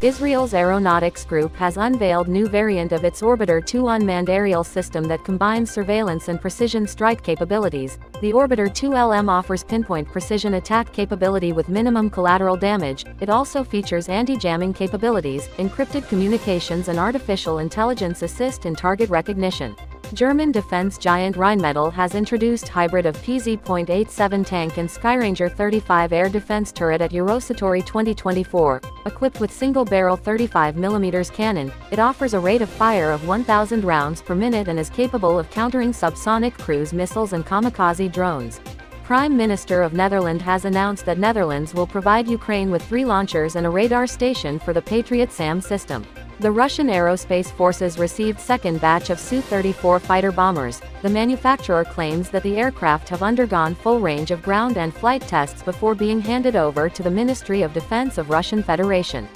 Israel's aeronautics group has unveiled new variant of its Orbiter 2 unmanned aerial system that combines surveillance and precision strike capabilities. The Orbiter 2LM offers pinpoint precision attack capability with minimum collateral damage. It also features anti-jamming capabilities, encrypted communications and artificial intelligence assist in target recognition. German defense giant Rheinmetall has introduced hybrid of PZ.87 tank and Skyranger 35 air defense turret at Su34 2024. Equipped with single-barrel 35mm cannon, it offers a rate of fire of 1,000 rounds per minute and is capable of countering subsonic cruise missiles and kamikaze drones. Prime Minister of Netherlands has announced that Netherlands will provide Ukraine with 3 launchers and a radar station for the Patriot SAM system. The Russian Aerospace Forces received second batch of Su-34 fighter bombers. The manufacturer claims that the aircraft have undergone full range of ground and flight tests before being handed over to the Ministry of Defense of Russian Federation.